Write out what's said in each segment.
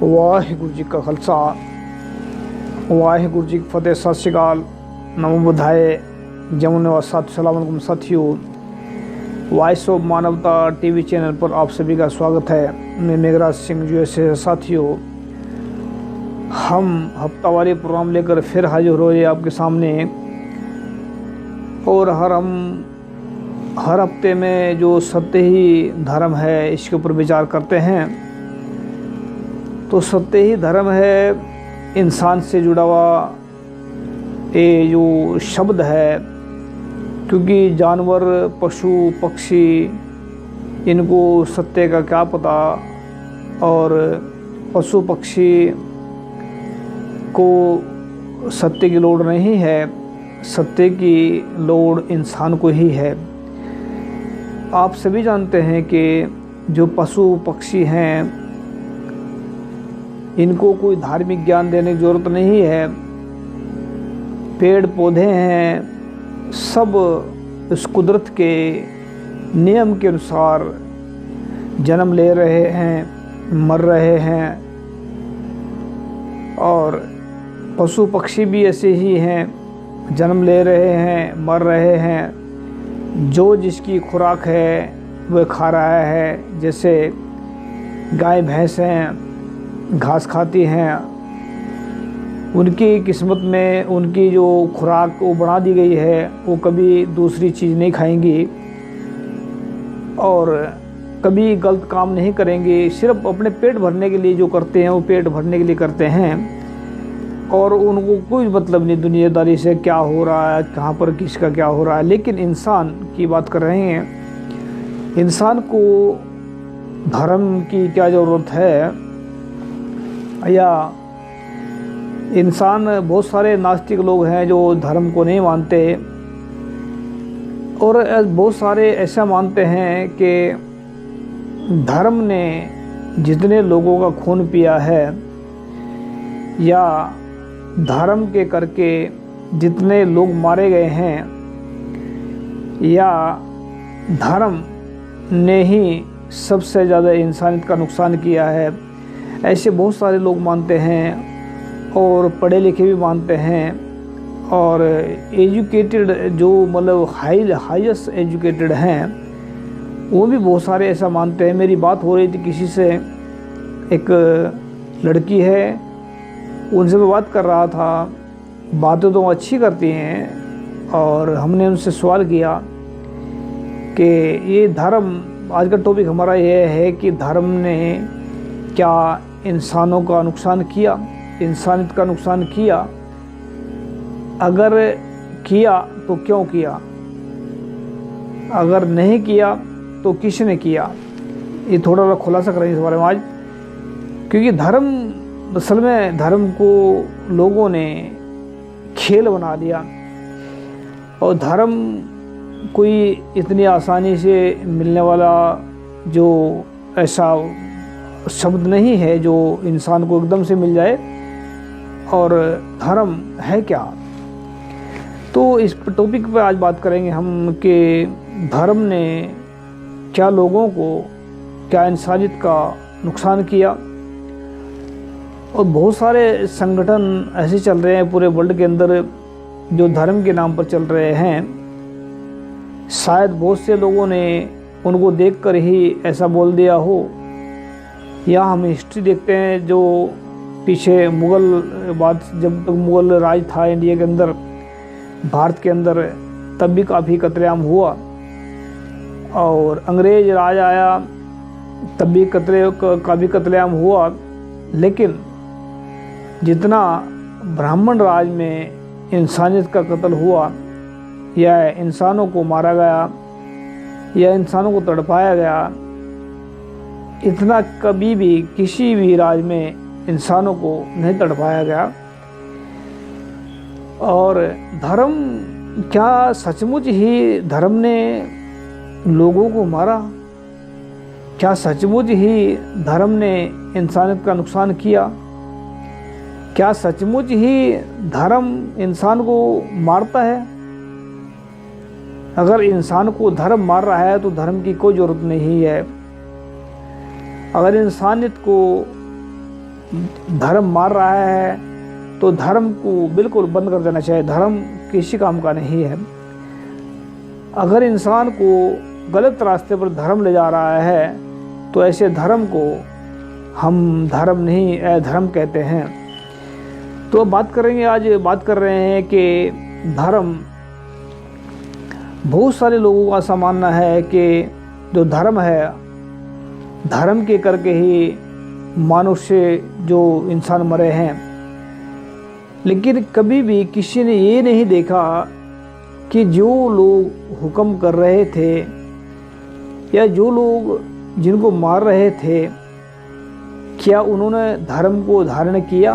वाहिगुरु जी का खालसा वाहिगुरु जी की फतेह। सत श्री अकाल, नमो बुद्धाय, जमुन सलाम साथियों। वॉइस ऑफ मानवता टीवी चैनल पर आप सभी का स्वागत है। मैं मेघराज सिंह यूएसए। साथियों, हम हफ्तावारी प्रोग्राम लेकर फिर हाजिर हो रहे आपके सामने, और हर हफ्ते में जो सत्य ही धर्म है इसके ऊपर विचार करते हैं। तो सत्य ही धर्म है इंसान से जुड़ा हुआ ये जो शब्द है, क्योंकि जानवर, पशु, पक्षी, इनको सत्य का क्या पता, और पशु पक्षी को सत्य की लोड़ नहीं है, सत्य की लोड़ इंसान को ही है। आप सभी जानते हैं कि जो पशु पक्षी हैं इनको कोई धार्मिक ज्ञान देने की ज़रूरत नहीं है। पेड़ पौधे हैं, सब इस कुदरत के नियम के अनुसार जन्म ले रहे हैं, मर रहे हैं, और पशु पक्षी भी ऐसे ही हैं, जन्म ले रहे हैं, मर रहे हैं। जो जिसकी खुराक है वह खा रहा है। जैसे गाय भैंस हैं, घास खाती हैं, उनकी किस्मत में उनकी जो खुराक वो बना दी गई है, वो कभी दूसरी चीज़ नहीं खाएंगी और कभी गलत काम नहीं करेंगी। सिर्फ अपने पेट भरने के लिए जो करते हैं वो पेट भरने के लिए करते हैं, और उनको कोई मतलब नहीं दुनियादारी से क्या हो रहा है, कहाँ पर किसका क्या हो रहा है। लेकिन इंसान की बात कर रहे हैं, इंसान को धर्म की क्या ज़रूरत है, या इंसान, बहुत सारे नास्तिक लोग हैं जो धर्म को नहीं मानते, और बहुत सारे ऐसा मानते हैं कि धर्म ने जितने लोगों का खून पिया है, या धर्म के करके जितने लोग मारे गए हैं, या धर्म ने ही सबसे ज़्यादा इंसानियत का नुकसान किया है, ऐसे बहुत सारे लोग मानते हैं। और पढ़े लिखे भी मानते हैं, और एजुकेटेड जो मतलब हाईएस्ट एजुकेटेड हैं वो भी बहुत सारे ऐसा मानते हैं। मेरी बात हो रही थी किसी से, एक लड़की है, उनसे मैं बात कर रहा था। बातें तो अच्छी करती हैं, और हमने उनसे सवाल किया कि ये धर्म, आज का टॉपिक हमारा ये है कि धर्म ने क्या इंसानों का नुकसान किया, इंसानियत का नुकसान किया? अगर किया तो क्यों किया? अगर नहीं किया तो किसने किया? ये थोड़ा सा खुलासा करेंगे इस बारे में आज, क्योंकि धर्म, असल में धर्म को लोगों ने खेल बना दिया, और धर्म कोई इतनी आसानी से मिलने वाला जो ऐसा शब्द नहीं है जो इंसान को एकदम से मिल जाए। और धर्म है क्या, तो इस टॉपिक पे आज बात करेंगे हम कि धर्म ने क्या लोगों को, क्या इंसानियत का नुकसान किया। और बहुत सारे संगठन ऐसे चल रहे हैं पूरे वर्ल्ड के अंदर जो धर्म के नाम पर चल रहे हैं। शायद बहुत से लोगों ने उनको देखकर ही ऐसा बोल दिया हो, या हम हिस्ट्री देखते हैं जो पीछे मुग़ल बात, जब तक मुग़ल राज था इंडिया के अंदर, भारत के अंदर, तब भी काफ़ी कत्लेआम हुआ, और अंग्रेज राज आया तब भी काफ़ी कत्लेआम हुआ। लेकिन जितना ब्राह्मण राज में इंसानियत का कत्ल हुआ, या इंसानों को मारा गया, या इंसानों को तड़पाया गया, इतना कभी भी किसी भी राज में इंसानों को नहीं तड़पाया गया। और धर्म, क्या सचमुच ही धर्म ने लोगों को मारा? क्या सचमुच ही धर्म ने इंसानियत का नुकसान किया? क्या सचमुच ही धर्म इंसान को मारता है? अगर इंसान को धर्म मार रहा है तो धर्म की कोई ज़रूरत नहीं है। अगर इंसानियत को धर्म मार रहा है तो धर्म को बिल्कुल बंद कर देना चाहिए। धर्म किसी काम का नहीं है। अगर इंसान को गलत रास्ते पर धर्म ले जा रहा है तो ऐसे धर्म को हम धर्म नहीं अधर्म कहते हैं। तो आज बात कर रहे हैं कि धर्म, बहुत सारे लोगों का ऐसा मानना है कि जो धर्म है, धर्म के करके ही मनुष्य जो इंसान मरे हैं। लेकिन कभी भी किसी ने ये नहीं देखा कि जो लोग हुक्म कर रहे थे या जो लोग जिनको मार रहे थे, क्या उन्होंने धर्म को धारण किया?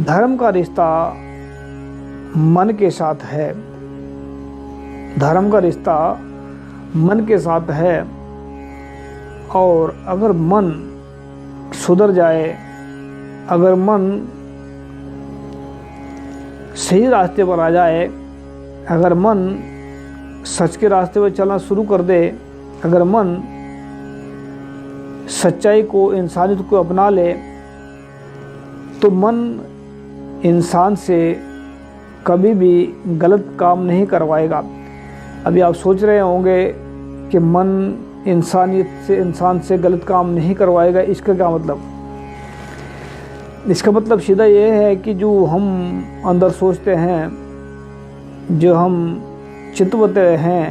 धर्म का रिश्ता मन के साथ है। धर्म का रिश्ता मन के साथ है। और अगर मन सुधर जाए, अगर मन सही रास्ते पर आ जाए, अगर मन सच के रास्ते पर चलना शुरू कर दे, अगर मन सच्चाई को, इंसानियत को अपना ले, तो मन इंसान से कभी भी गलत काम नहीं करवाएगा। अभी आप सोच रहे होंगे कि मन इंसान से गलत काम नहीं करवाएगा, इसका क्या मतलब? इसका मतलब सीधा ये है कि जो हम अंदर सोचते हैं, जो हम चिंतवते हैं,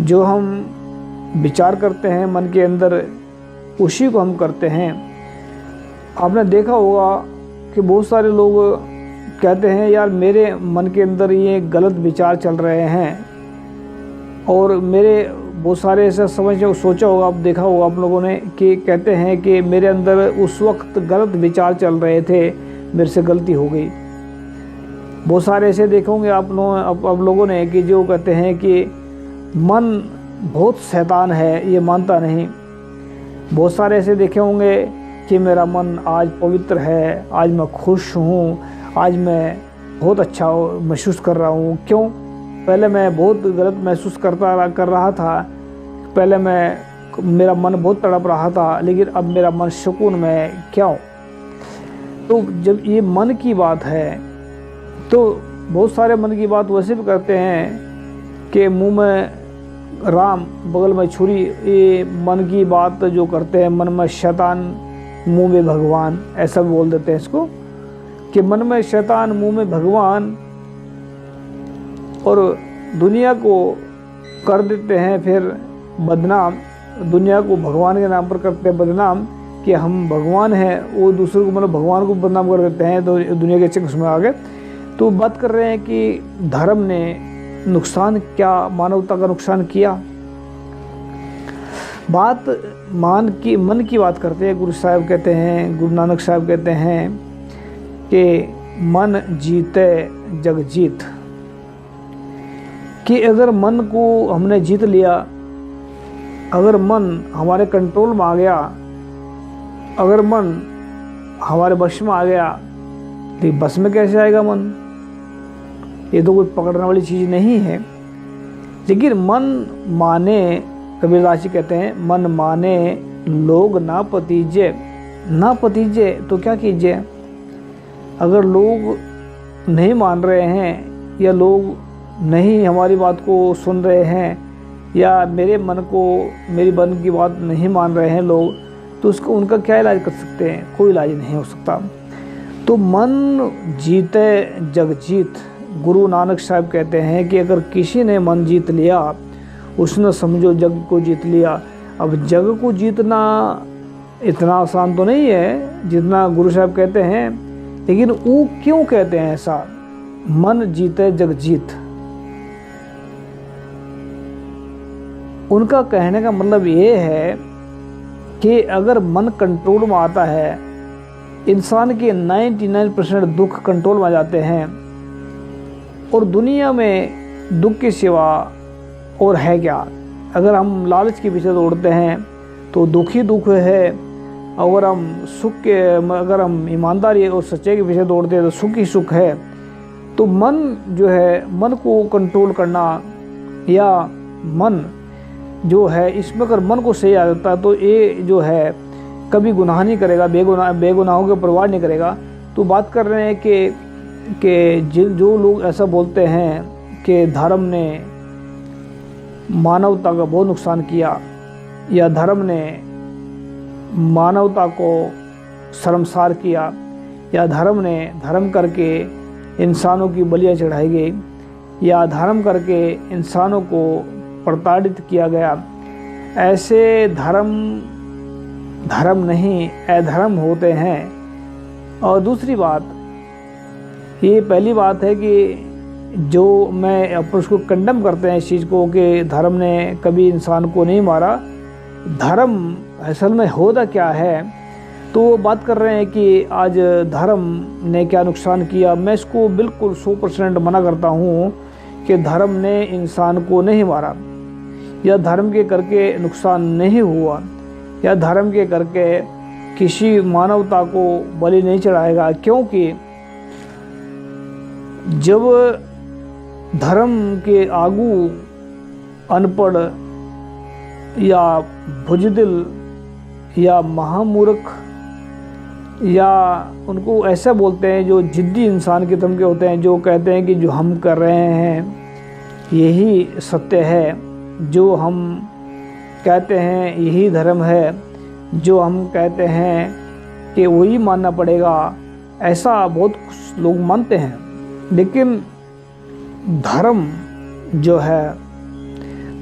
जो हम विचार करते हैं मन के अंदर, उसी को हम करते हैं। आपने देखा होगा कि बहुत सारे लोग कहते हैं, यार मेरे मन के अंदर ये गलत विचार चल रहे हैं, और मेरे बहुत सारे ऐसा सोचा होगा, आप देखा होगा आप लोगों ने, कि कहते हैं कि मेरे अंदर उस वक्त गलत विचार चल रहे थे, मेरे से गलती हो गई। बहुत सारे ऐसे देखे होंगे आप लोगों ने कि जो कहते हैं कि मन बहुत शैतान है, ये मानता नहीं। बहुत सारे ऐसे देखे होंगे कि मेरा मन आज पवित्र है, आज मैं खुश हूँ, आज मैं बहुत अच्छा महसूस कर रहा हूँ। क्यों? पहले मैं बहुत गलत महसूस कर रहा था, पहले मेरा मन बहुत तड़प रहा था, लेकिन अब मेरा मन सुकून में। क्यों? तो जब ये मन की बात है, तो बहुत सारे मन की बात वैसे भी करते हैं कि मुंह में राम बगल में छुरी। ये मन की बात जो करते हैं, मन में शैतान मुंह में भगवान, ऐसा भी बोल देते हैं इसको, कि मन में शैतान मुंह में भगवान, और दुनिया को कर देते हैं फिर बदनाम। दुनिया को भगवान के नाम पर करते हैं बदनाम कि हम भगवान हैं, वो दूसरे को मतलब भगवान को बदनाम कर देते हैं, तो दुनिया के चक्कर में आ गए। तो बात कर रहे हैं कि धर्म ने नुकसान क्या, मानवता का नुकसान किया। बात मन की बात करते हैं। गुरु साहब कहते हैं, गुरु नानक साहब कहते हैं कि मन जीते जग जीत, कि अगर मन को हमने जीत लिया, अगर मन हमारे कंट्रोल में आ गया, अगर मन हमारे वश में आ गया, तो बस में कैसे आएगा मन? ये तो कोई पकड़ने वाली चीज़ नहीं है। लेकिन मन माने, कबीरदास जी कहते हैं, मन माने लोग ना पतीजे। ना पतीजे तो क्या कीजिए? अगर लोग नहीं मान रहे हैं, या लोग नहीं हमारी बात को सुन रहे हैं, या मेरे मन को, मेरी मन की बात नहीं मान रहे हैं लोग, तो उसको उनका क्या इलाज कर सकते हैं? कोई इलाज नहीं हो सकता। तो मन जीते जग जीत। गुरु नानक साहब कहते हैं कि अगर किसी ने मन जीत लिया, उसने समझो जग को जीत लिया। अब जग को जीतना इतना आसान तो नहीं है जितना गुरु साहब कहते हैं, लेकिन वो क्यों कहते हैं ऐसा, मन जीते जग जीत? उनका कहने का मतलब ये है कि अगर मन कंट्रोल में आता है, इंसान के 99% दुख कंट्रोल में आ जाते हैं, और दुनिया में दुख के सिवा और है क्या? अगर हम लालच के पीछे दौड़ते हैं तो दुख ही दुख है, अगर हम अगर हम ईमानदारी और सच्चाई के पीछे दौड़ते हैं तो सुख ही सुख है। तो मन जो है, मन को कंट्रोल करना, या मन जो है, इसमें अगर मन को सही आ जाता है तो ये जो है कभी गुनाह नहीं करेगा, बेगुनाहों की परवाह नहीं करेगा। तो बात कर रहे हैं कि जो लोग ऐसा बोलते हैं कि धर्म ने मानवता का बहुत नुकसान किया, या धर्म ने मानवता को शर्मसार किया, या धर्म करके इंसानों की बलियां चढ़ाई गई, या धर्म करके इंसानों को प्रताड़ित किया गया, ऐसे धर्म नहीं अधर्म होते हैं। और दूसरी बात, ये पहली बात है कि जो मैं अपन उसको कंडम करते हैं इस चीज़ को कि धर्म ने कभी इंसान को नहीं मारा। धर्म असल में होता क्या है, तो बात कर रहे हैं कि आज धर्म ने क्या नुकसान किया। मैं इसको बिल्कुल 100% मना करता हूँ कि धर्म ने इंसान को नहीं मारा, या धर्म के करके नुकसान नहीं हुआ, या धर्म के करके किसी मानवता को बलि नहीं चढ़ाएगा। क्योंकि जब धर्म के आगू अनपढ़ या बुजदिल या महामूर्ख, या उनको ऐसा बोलते हैं जो जिद्दी इंसान किस्म के होते हैं, जो कहते हैं कि जो हम कर रहे हैं यही सत्य है, जो हम कहते हैं यही धर्म है, जो हम कहते हैं कि वही मानना पड़ेगा, ऐसा बहुत कुछ लोग मानते हैं। लेकिन धर्म जो है,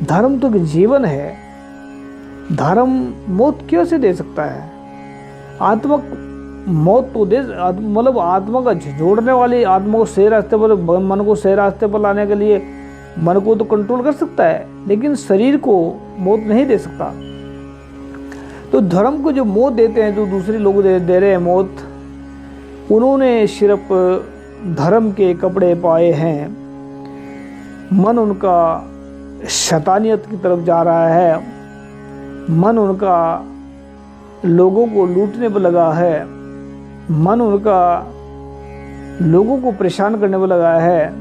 धर्म तो जीवन है। धर्म मौत कैसे दे सकता है? आत्मक मौत तो दे, मतलब आत्मा का झिझोड़ने वाली, आत्मा को सही रास्ते पर, मन को सही रास्ते पर लाने के लिए मन को तो कंट्रोल कर सकता है, लेकिन शरीर को मौत नहीं दे सकता। तो धर्म को जो मौत देते हैं, जो दूसरे लोग दे रहे हैं मौत, उन्होंने सिर्फ धर्म के कपड़े पाए हैं। मन उनका शैतानियत की तरफ जा रहा है, मन उनका लोगों को लूटने पर लगा है, मन उनका लोगों को परेशान करने पर लगा है।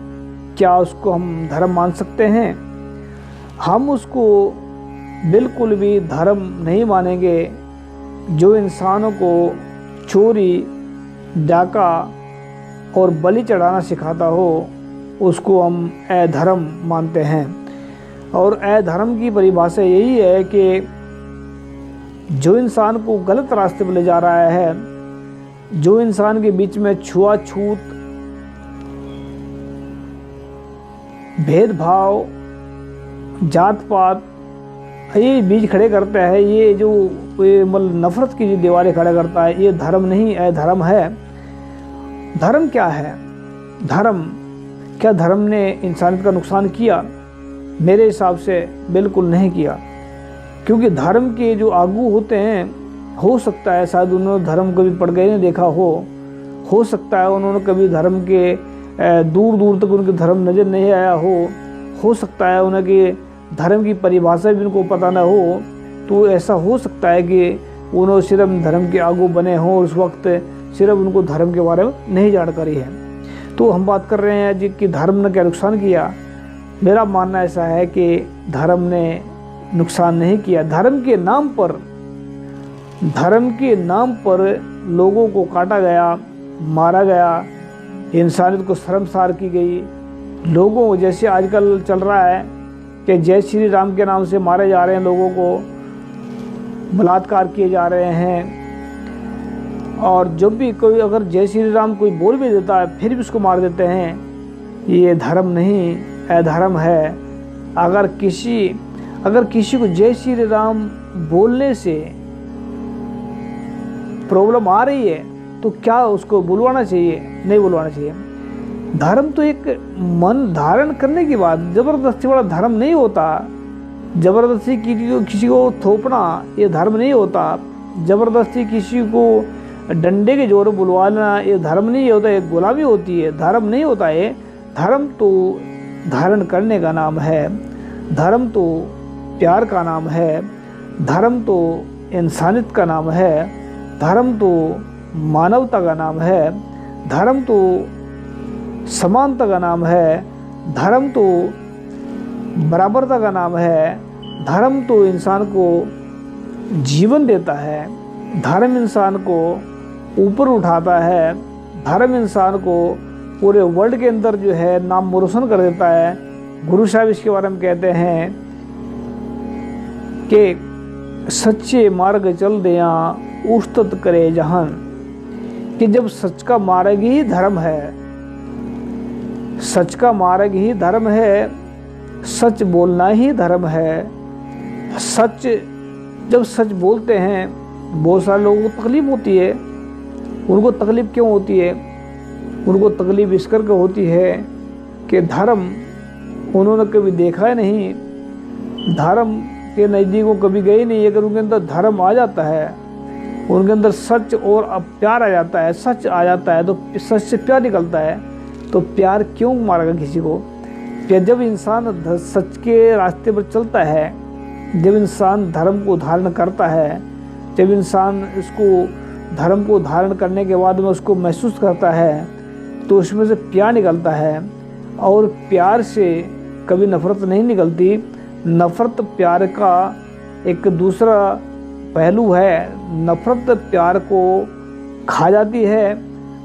क्या उसको हम धर्म मान सकते हैं? हम उसको बिल्कुल भी धर्म नहीं मानेंगे। जो इंसानों को चोरी, डाका और बलि चढ़ाना सिखाता हो, उसको हम अधर्म मानते हैं। और अधर्म की परिभाषा यही है कि जो इंसान को गलत रास्ते पर ले जा रहा है, जो इंसान के बीच में छुआछूत, भेदभाव, जात पात, ये बीज खड़े करता है, ये जो मतलब नफरत की जो दीवारें खड़ा करता है, ये धर्म नहीं अधर्म है। धर्म क्या है? क्या धर्म ने इंसानियत का नुकसान किया? मेरे हिसाब से बिल्कुल नहीं किया। क्योंकि धर्म के जो आगू होते हैं, हो सकता है शायद उन्होंने धर्म कभी पढ़ गए नहीं देखा हो सकता है उन्होंने कभी धर्म के दूर दूर तक उनके धर्म नज़र नहीं आया हो सकता है उनके धर्म की परिभाषा भी उनको पता ना हो। तो ऐसा हो सकता है कि उन्होंने सिर्फ धर्म के आगू बने हों, उस वक्त सिर्फ उनको धर्म के बारे में नहीं जानकारी है। तो हम बात कर रहे हैं जी कि धर्म ने क्या नुकसान किया। मेरा मानना ऐसा है कि धर्म ने नुकसान नहीं किया। धर्म के नाम पर लोगों को काटा गया, मारा गया, इंसानियत को शर्मसार की गई। लोगों जैसे आजकल चल रहा है कि जय श्री राम के नाम से मारे जा रहे हैं, लोगों को बलात्कार किए जा रहे हैं। और जब भी कोई अगर जय श्री राम कोई बोल भी देता है, फिर भी उसको मार देते हैं। ये धर्म नहीं अधर्म है। अगर किसी को जय श्री राम बोलने से प्रॉब्लम आ रही है तो क्या उसको बुलवाना चाहिए? नहीं बुलवाना चाहिए। धर्म तो एक मन धारण करने की बात, जबरदस्ती वाला धर्म नहीं होता। जबरदस्ती किसी को थोपना ये धर्म नहीं होता। जबरदस्ती किसी को डंडे के जोर बुलवाना ये धर्म नहीं होता, ये गुलामी होती है। धर्म नहीं होता है। धर्म तो धारण करने का नाम है। धर्म तो प्यार का नाम है। धर्म तो इंसानियत का नाम है। धर्म तो मानवता का नाम है। धर्म तो समानता का नाम है। धर्म तो बराबरता का नाम है। धर्म तो इंसान को जीवन देता है। धर्म इंसान को ऊपर उठाता है, धर्म इंसान को पूरे वर्ल्ड के अंदर जो है नाम रोशन कर देता है। गुरु साहब इसके बारे में कहते हैं कि सच्चे मार्ग चल दिया उस्तत करे जहान, कि जब सच का मार्ग ही धर्म है, सच का मार्ग ही धर्म है, सच बोलना ही धर्म है। सच, जब सच बोलते हैं बहुत सारे लोगों को तकलीफ होती है। उनको तकलीफ क्यों होती है? उनको तकलीफ इस करके होती है कि धर्म उन्होंने कभी देखा ही नहीं, धर्म के नज़दीक वो कभी गए नहीं। अगर उनके अंदर धर्म आ जाता है, उनके अंदर सच और प्यार आ जाता है, सच आ जाता है तो सच से प्यार निकलता है। तो प्यार क्यों मारेगा किसी को? कि जब इंसान सच के रास्ते पर चलता है, जब इंसान धर्म को धारण करता है, जब इंसान इसको धर्म को धारण करने के बाद में उसको महसूस करता है, तो उसमें से प्यार निकलता है। और प्यार से कभी नफ़रत नहीं निकलती। नफ़रत प्यार का एक दूसरा पहलू है। नफ़रत प्यार को खा जाती है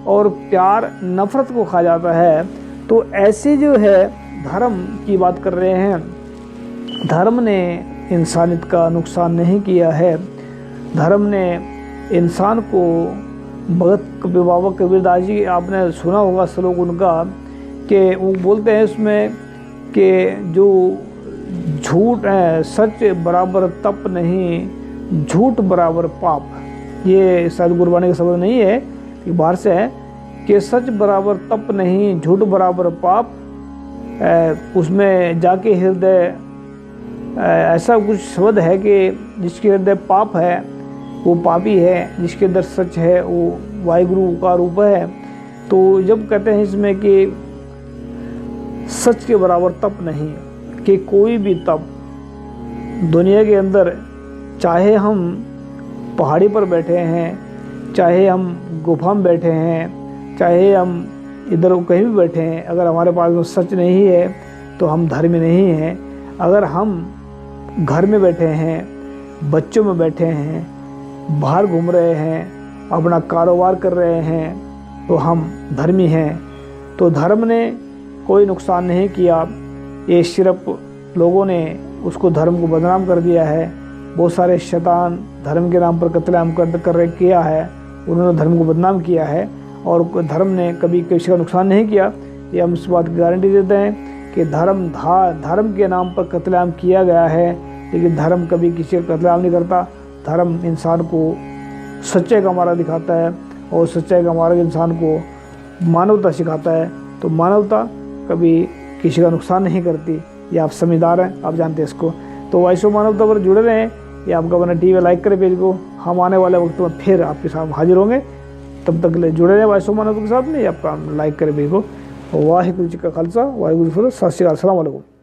और प्यार नफ़रत को खा जाता है। तो ऐसे जो है धर्म की बात कर रहे हैं, धर्म ने इंसानियत का नुकसान नहीं किया है। धर्म ने इंसान को, भगत बाबा कबीरदास जी, आपने सुना होगा श्लोक उनका, कि वो बोलते हैं इसमें कि जो झूठ है, सच बराबर तप नहीं, झूठ बराबर पाप। ये शायद गुरबाणी का शब्द नहीं है, ये बाहर से है कि सच बराबर तप नहीं, झूठ बराबर पाप। उसमें जाके हृदय, ऐसा कुछ शब्द है कि जिसके हृदय पाप है वो पापी है, जिसके अंदर सच है वो वाहिगुरु का रूप है। तो जब कहते हैं इसमें कि सच के बराबर तप नहीं, कि कोई भी तप दुनिया के अंदर, चाहे हम पहाड़ी पर बैठे हैं, चाहे हम गुफा में बैठे हैं, चाहे हम इधर कहीं भी बैठे हैं, अगर हमारे पास में सच नहीं है तो हम धर्मी नहीं हैं। अगर हम घर में बैठे हैं, बच्चों में बैठे हैं, बाहर घूम रहे हैं, अपना कारोबार कर रहे हैं, तो हम धर्मी हैं। तो धर्म ने कोई नुकसान नहीं किया। ये सिर्फ लोगों ने उसको, धर्म को बदनाम कर दिया है। बहुत सारे शैतान धर्म के नाम पर कत्लेआम कर किया है, उन्होंने धर्म को बदनाम किया है। और धर्म ने कभी किसी का नुकसान नहीं किया। ये हम इस बात की गारंटी देते हैं कि धर्म के नाम पर कत्लेआम किया गया है, लेकिन धर्म कभी किसी का कत्लेआम नहीं करता। धर्म इंसान को सच्चाई का मार्ग दिखाता है और सच्चाई का मार्ग इंसान को मानवता सिखाता है। तो मानवता कभी किसी का नुकसान नहीं करती। ये आप समझदार हैं, आप जानते हैं इसको। तो वॉइस ऑफ मानवता पर जुड़े रहें। ये आपका बना टीवी, लाइक करें पेज को। हम आने वाले वक्त में फिर आपके साथ हाजिर होंगे। तब तक के लिए जुड़े रहें वॉइस ऑफ मानवता के साथ में। ये आपका लाइक करें पेज को। वाहिगुरू जी का खालसा, वाहिगुरू जी की फतेह। सत श्री अकाल, अस्सलाम वालेकुम।